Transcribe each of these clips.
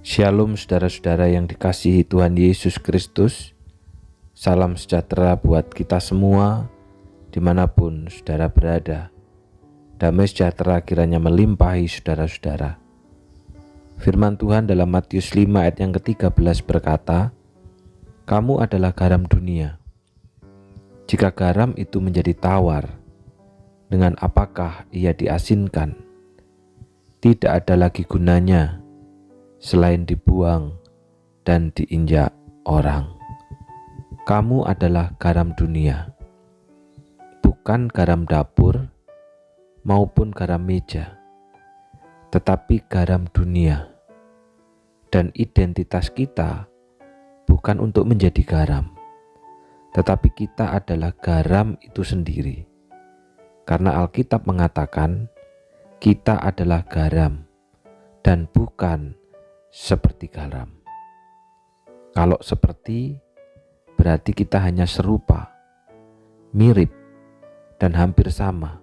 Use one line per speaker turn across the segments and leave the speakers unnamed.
Shalom saudara-saudara yang dikasihi Tuhan Yesus Kristus. Salam sejahtera buat kita semua dimanapun saudara berada. Damai sejahtera kiranya melimpahi saudara-saudara. Firman Tuhan dalam Matius 5 ayat yang ke-13 berkata, "Kamu adalah garam dunia. Jika garam itu menjadi tawar, dengan apakah ia diasinkan? Tidak ada lagi gunanya selain dibuang dan diinjak orang. Kamu adalah garam dunia, bukan garam dapur maupun garam meja, tetapi garam dunia. Dan identitas kita bukan untuk menjadi garam, tetapi kita adalah garam itu sendiri. Karena Alkitab mengatakan kita adalah garam dan bukan seperti garam. Kalau seperti, berarti kita hanya serupa, mirip, dan hampir sama.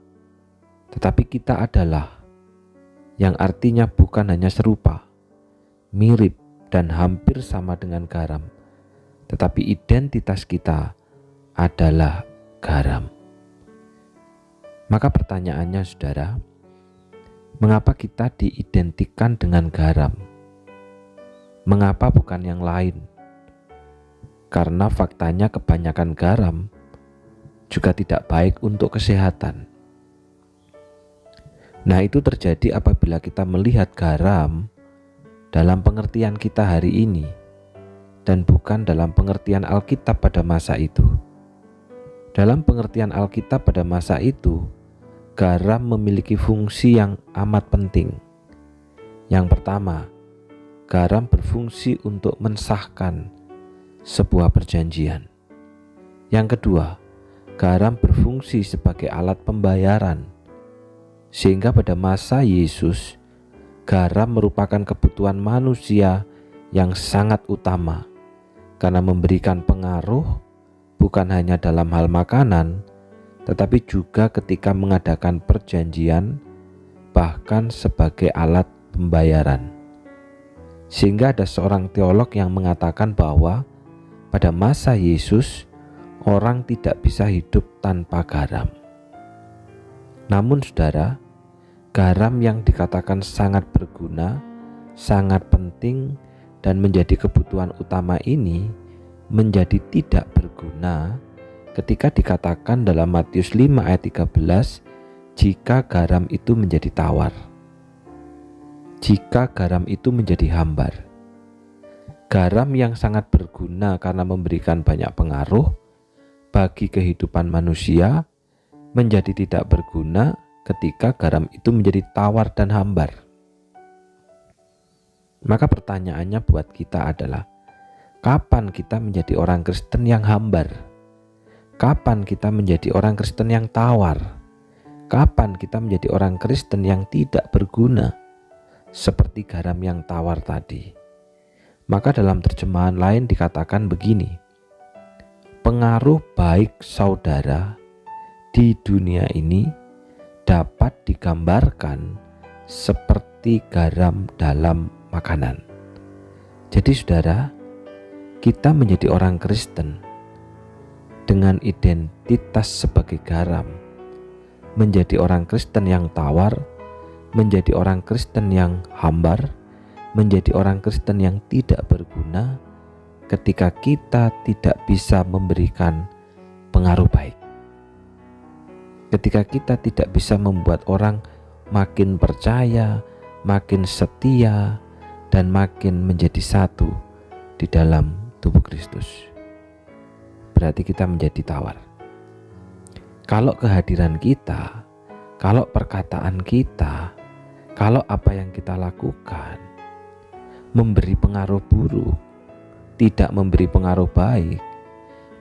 Tetapi kita adalah, yang artinya bukan hanya serupa, mirip, dan hampir sama dengan garam, tetapi identitas kita adalah garam. Maka pertanyaannya saudara, mengapa kita diidentikan dengan garam? Mengapa bukan yang lain? Karena faktanya kebanyakan garam juga tidak baik untuk kesehatan. Nah, itu terjadi apabila kita melihat garam dalam pengertian kita hari ini dan bukan dalam pengertian Alkitab pada masa itu. Dalam pengertian Alkitab pada masa itu, garam memiliki fungsi yang amat penting. Yang pertama, garam berfungsi untuk mensahkan sebuah perjanjian. Yang kedua, garam berfungsi sebagai alat pembayaran. Sehingga pada masa Yesus, garam merupakan kebutuhan manusia yang sangat utama karena memberikan pengaruh bukan hanya dalam hal makanan, tetapi juga ketika mengadakan perjanjian, bahkan sebagai alat pembayaran. Sehingga ada seorang teolog yang mengatakan bahwa pada masa Yesus, orang tidak bisa hidup tanpa garam. Namun saudara, garam yang dikatakan sangat berguna, sangat penting, dan menjadi kebutuhan utama ini menjadi tidak berguna ketika dikatakan dalam Matius 5 ayat 13, jika garam itu menjadi tawar. Jika garam itu menjadi hambar. Garam yang sangat berguna karena memberikan banyak pengaruh bagi kehidupan manusia menjadi tidak berguna ketika garam itu menjadi tawar dan hambar. Maka pertanyaannya buat kita adalah, kapan kita menjadi orang Kristen yang hambar? Kapan kita menjadi orang Kristen yang tawar? Kapan kita menjadi orang Kristen yang tidak berguna? Seperti garam yang tawar tadi. Maka dalam terjemahan lain dikatakan begini, pengaruh baik saudara di dunia ini dapat digambarkan seperti garam dalam makanan. Jadi saudara, kita menjadi orang Kristen dengan identitas sebagai garam, menjadi orang Kristen yang tawar, menjadi orang Kristen yang hambar, menjadi orang Kristen yang tidak berguna ketika kita tidak bisa memberikan pengaruh baik. Ketika kita tidak bisa membuat orang makin percaya, makin setia, dan makin menjadi satu di dalam tubuh Kristus. Berarti kita menjadi tawar. Kalau kehadiran kita, kalau perkataan kita, kalau apa yang kita lakukan memberi pengaruh buruk, tidak memberi pengaruh baik,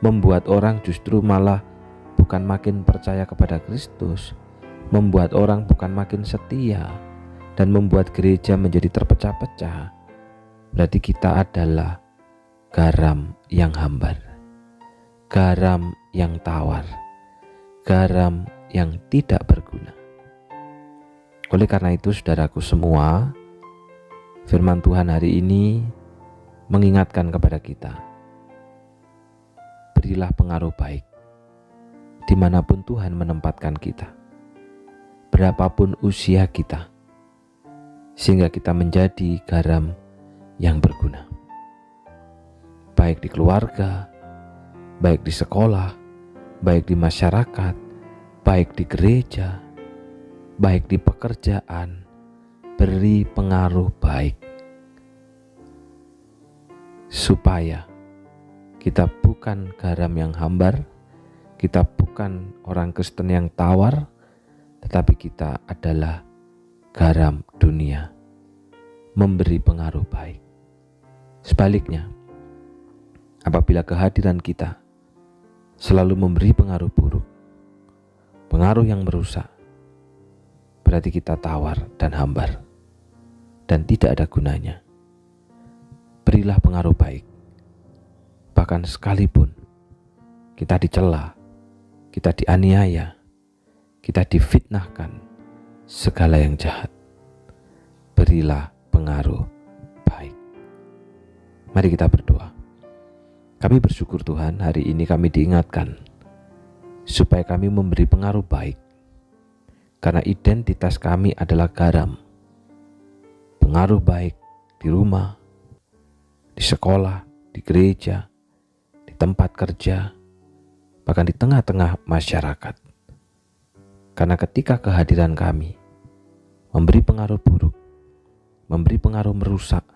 membuat orang justru malah bukan makin percaya kepada Kristus, membuat orang bukan makin setia, dan membuat gereja menjadi terpecah-pecah, berarti kita adalah garam yang hambar, garam yang tawar, garam yang tidak berguna. Oleh karena itu saudaraku semua, Firman Tuhan hari ini mengingatkan kepada kita, berilah pengaruh baik dimanapun Tuhan menempatkan kita, berapapun usia kita, sehingga kita menjadi garam yang berguna, baik di keluarga, baik di sekolah, baik di masyarakat, baik di gereja, baik di pekerjaan. Beri pengaruh baik supaya kita bukan garam yang hambar, kita bukan orang Kristen yang tawar, tetapi kita adalah garam dunia, memberi pengaruh baik. Sebaliknya, apabila kehadiran kita selalu memberi pengaruh buruk, pengaruh yang merusak, berarti kita tawar dan hambar dan tidak ada gunanya. Berilah pengaruh baik, bahkan sekalipun kita dicela, kita dianiaya, kita difitnahkan, segala yang jahat, berilah pengaruh baik. Mari kita berdoa. Kami bersyukur Tuhan, hari ini kami diingatkan supaya kami memberi pengaruh baik, karena identitas kami adalah garam. Pengaruh baik di rumah, di sekolah, di gereja, di tempat kerja, bahkan di tengah-tengah masyarakat. Karena ketika kehadiran kami memberi pengaruh buruk, memberi pengaruh merusak,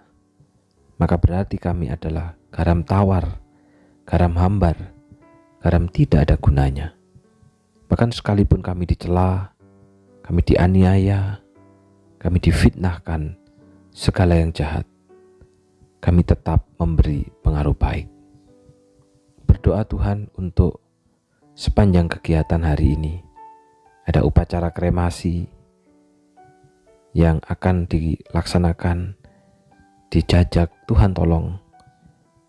maka berarti kami adalah garam tawar, garam hambar, garam tidak ada gunanya. Bahkan sekalipun kami dicela, kami dianiaya, kami difitnahkan, segala yang jahat, kami tetap memberi pengaruh baik. Berdoa Tuhan untuk sepanjang kegiatan hari ini. Ada upacara kremasi yang akan dilaksanakan di Jajak. Tuhan tolong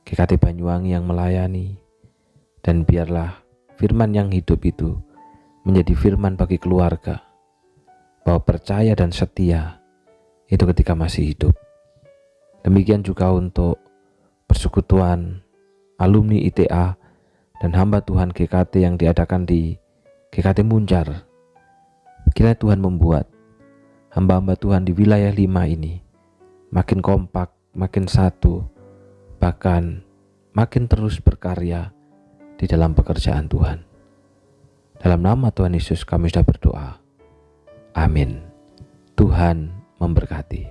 GKT Banyuwangi yang melayani, dan biarlah firman yang hidup itu menjadi firman bagi keluarga, bahwa percaya dan setia itu ketika masih hidup. Demikian juga untuk persekutuan alumni ITA dan hamba Tuhan GKT yang diadakan di GKT Muncar. Kiranya Tuhan membuat hamba-hamba Tuhan di wilayah 5 ini makin kompak, makin satu, bahkan makin terus berkarya di dalam pekerjaan Tuhan. Dalam nama Tuhan Yesus kami sudah berdoa. Amin. Tuhan memberkati.